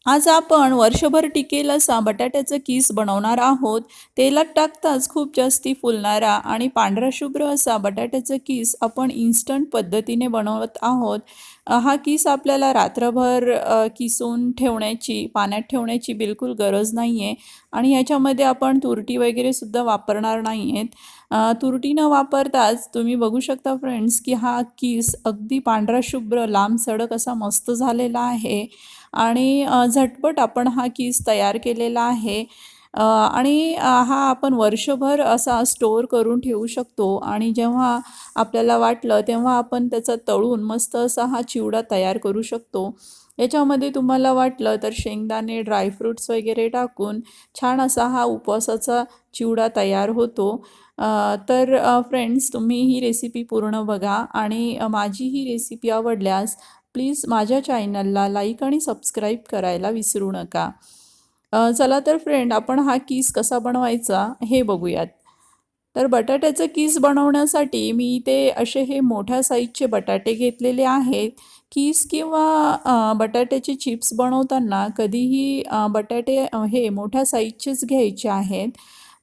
आज आपण वर्षभर टिकेल असा बटाट्याचा किस बनवणार आहोत. तेलात टाकताच खूप जास्ती फुलणारा आणि पांढरा शुभ्र असा बटाट्याचा किस आपण इन्स्टंट पद्धतीने बनवत आहोत. हा किस आपल्याला रात्रभर किसून ठेवण्याची, पाण्यात ठेवण्याची बिलकुल गरज नाही आहे आणि ह्याच्यामध्ये आपण तुरटी वगैरे सुद्धा वापरणार नाही आहेत. तुरटी न वापरताच तुम्ही बघू शकता फ्रेंड्स, की हा किस अगदी पांढरा शुभ्र लांब सडक असा मस्त झालेला आहे. आणि झटपट आपण हा किस तयार केलेला आहे. आणि हा आपण वर्षभर असा स्टोअर करून ठेवू शकतो आणि जेव्हा आपल्याला वाटलं तेव्हा आपण त्याचा तळून मस्त असा हा चिवडा तयार करू शकतो. याच्यामध्ये तुम्हाला वाटलं तर शेंगदाणे, ड्रायफ्रूट्स वगैरे टाकून छान असा हा उपवासाचा चिवडा तयार होतो. तर फ्रेंड्स, तुम्ही ही रेसिपी पूर्ण बघा आणि माझी ही रेसिपी आवडल्यास प्लीज माझ्या चॅनलला लाईक आणि सबस्क्राईब करायला विसरू नका. चला तर फ्रेंड, आपण हा किस कसा बनवायचा हे बघूयात. तर बटाट्याचं किस बनवण्यासाठी मी इथे असे हे मोठ्या साईजचे बटाटे घेतलेले आहेत. किस किंवा बटाट्याचे चिप्स बनवताना कधीही बटाटे हे मोठ्या साईजचेच घ्यायचे आहेत.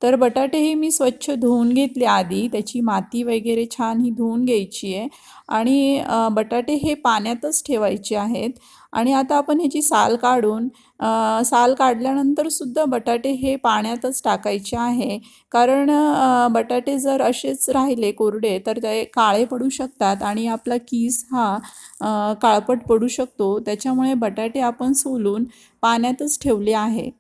तर बटाटे हे मी स्वच्छ धुवून घेतले आधी, त्याची माती वगैरे छान ही धुवून घ्यायची आहे आणि बटाटे हे पाण्यातच ठेवायचे आहेत. आणि आता आपण ह्याची साल काढून साल काढल्यानंतर सुद्धा बटाटे हे पाण्यातच टाकायचे आहे. कारण बटाटे जर असेच राहिले कोरडे तर ते काळे पडू शकतात आणि आपला किस हा काळपट पडू शकतो. त्याच्यामुळे बटाटे आपण सोलून पाण्यातच ठेवले आहे.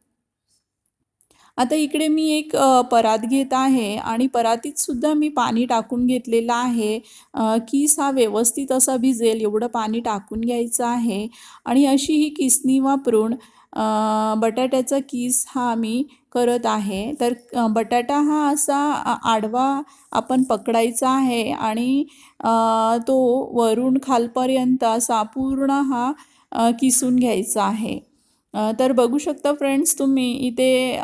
आता इकडे मी एक परात घेत आहे आणि परातीत सुद्धा मी पाणी टाकून घेतलेलं आहे. किस हा व्यवस्थित असा भिजेल एवढं पाणी टाकून घ्यायचं आहे आणि अशी ही किसणी वापरून बटाट्याचा किस हा मी करत आहे. तर बटाटा हा असा आडवा आपण पकडायचा आहे आणि तो वरून खालपर्यंत असा पूर्ण हा किसून घ्यायचा आहे. तर बघू शकता फ्रेंड्स, तुम्ही इथे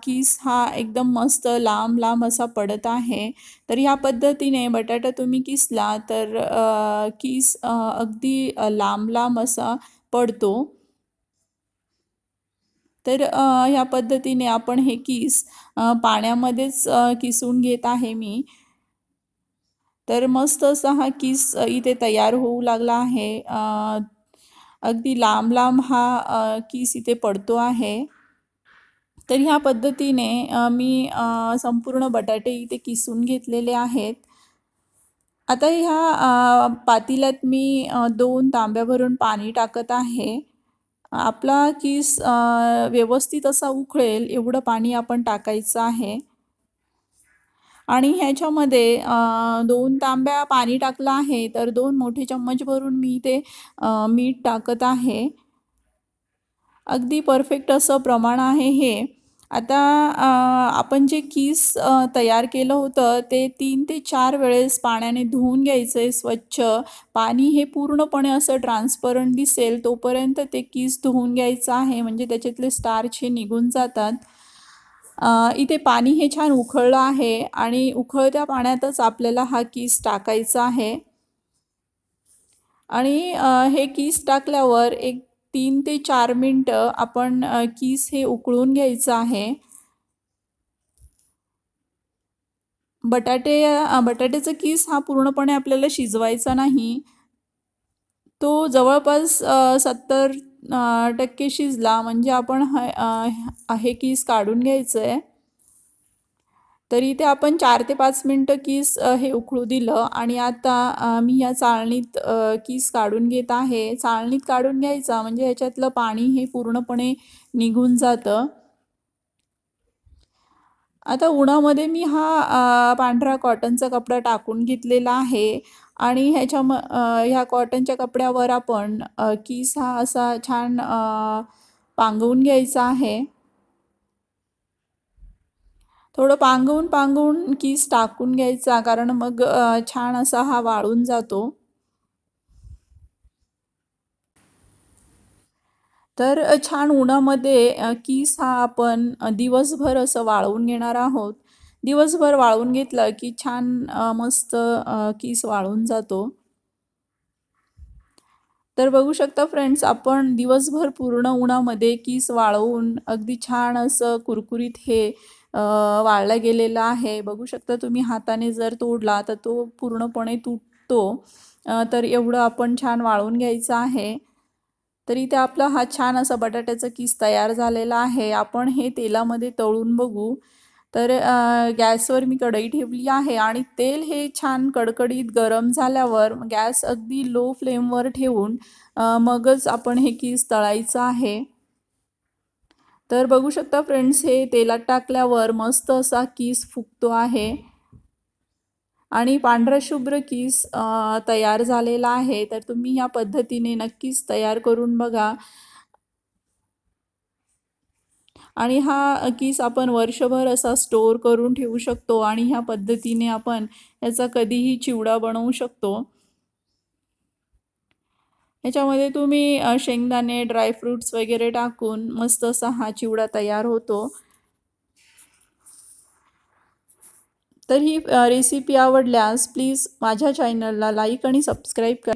किस हा एकदम मस्त लांब लांब असा पडत आहे. तर ह्या पद्धतीने बटाटा तुम्ही किसला तर किस अगदी लांब लांब असा पडतो. तर ह्या पद्धतीने आपण हे किस पाण्यामध्येच किसून घेत आहे मी. तर मस्त असा हा किस इथे तयार होऊ लागला आहे. अगदी लांब लांब हा किस इथे पडतो आहे. तर ह्या पद्धतीने मी संपूर्ण बटाटे इथे किसून घेतलेले आहेत. आता ह्या पातेल्यात मी 2 तांब्या भरून पाणी टाकत आहे. आपला किस व्यवस्थित असा उकळेल एवढं पाणी आपण टाकायचं आहे. आणि ह्याच्यामध्ये 2 तांब्या पाणी टाकलं आहे, तर 2 मोठे चम्मच भरून मी ते मीठ टाकत आहे. अगदी परफेक्ट असं प्रमाण आहे हे. आता आपण जे किस तयार केलं होतं ते 3 ते 4 वेळेस पाण्याने धुवून घ्यायचं आहे स्वच्छ. पाणी हे पूर्णपणे असं ट्रान्सपरंट दिसेल तोपर्यंत ते किस धुवून घ्यायचं आहे, म्हणजे त्याच्यातले स्टार्च हे निघून जातात. इथे पाणी हे छान उकळलं आहे आणि उकळत्या पाण्यातच आपल्याला हा किस टाकायचा आहे. आणि हे किस टाकल्यावर एक 3 ते 4 मिनटं आपण किस हे उकळून घ्यायचं आहे. बटाट्याचा किस हा पूर्णपणे आपल्याला शिजवायचा नाही. तो जवळपास 70% शिजला म्हणजे आपण हे किस काढून घ्यायचं आहे. तर इथे आपण 4 ते 5 मिनटं किस हे उकळू दिलं आणि आता मी या चाळणीत किस काढून घेत आहे. चाळणीत काढून घ्यायचा म्हणजे ह्याच्यातलं पाणी हे पूर्णपणे निघून जातं. आता उन्हामध्ये मी हा पांढरा कॉटनचा कपडा टाकून घेतलेला आहे आणि ह्या कॉटनच्या कपड्यावर आपण किस हा असा छान पांगवून घ्यायचा आहे. थोडं पांगवून पांगवून किस टाकून घ्यायचा, कारण मग छान असा हा वाळून जातो. तर छान उन्हामध्ये किस हा आपण दिवसभर असं वाळवून घेणार आहोत. दिवसभर वाळवून घेतलं की छान मस्त किस वाळून जातो. तर बघू शकता फ्रेंड्स, आपण दिवसभर पूर्ण उन्हामध्ये किस वाळवून अगदी छान असं कुरकुरीत हे वाळला गेलेला आहे. बघू शकता तुम्ही, हाताने जर तोडला तर तो पूर्णपणे तुटतो. तर एवढं आपण छान वाळवून घ्यायचं आहे. तर इथे आपला हा छान असा बटाट्याचा किस तयार झालेला आहे. आपण हे तेलामध्ये तळून बघू. तर गॅसवर मी कढई ठेवली आहे आणि तेल हे छान कडकडीत गरम झाल्यावर गॅस अगदी लो फ्लेमवर ठेवून मगच आपण हे किस तळायचं आहे. तर बघू शकता फ्रेंड्स, हे तेलात टाकल्यावर मस्त असा किस फुगतो आहे आणि पांढरा शुभ्र किस तयार झालेला आहे. तर तुम्ही या पद्धतीने नक्कीच तयार करून बघा आणि हा किस आपण वर्षभर असा स्टोअर करून ठेवू शकतो आणि ह्या पद्धतीने आपण याचा कधीही चिवडा बनवू शकतो. याच्यामध्ये तुम्ही शेंगदाणे, ड्रायफ्रूट्स वगैरे टाकून मस्त असा हा चिवडा तयार होतो. तर ही रेसिपी आवडल्यास प्लीज माझ्या चॅनलला लाईक आणि सबस्क्राईब करा.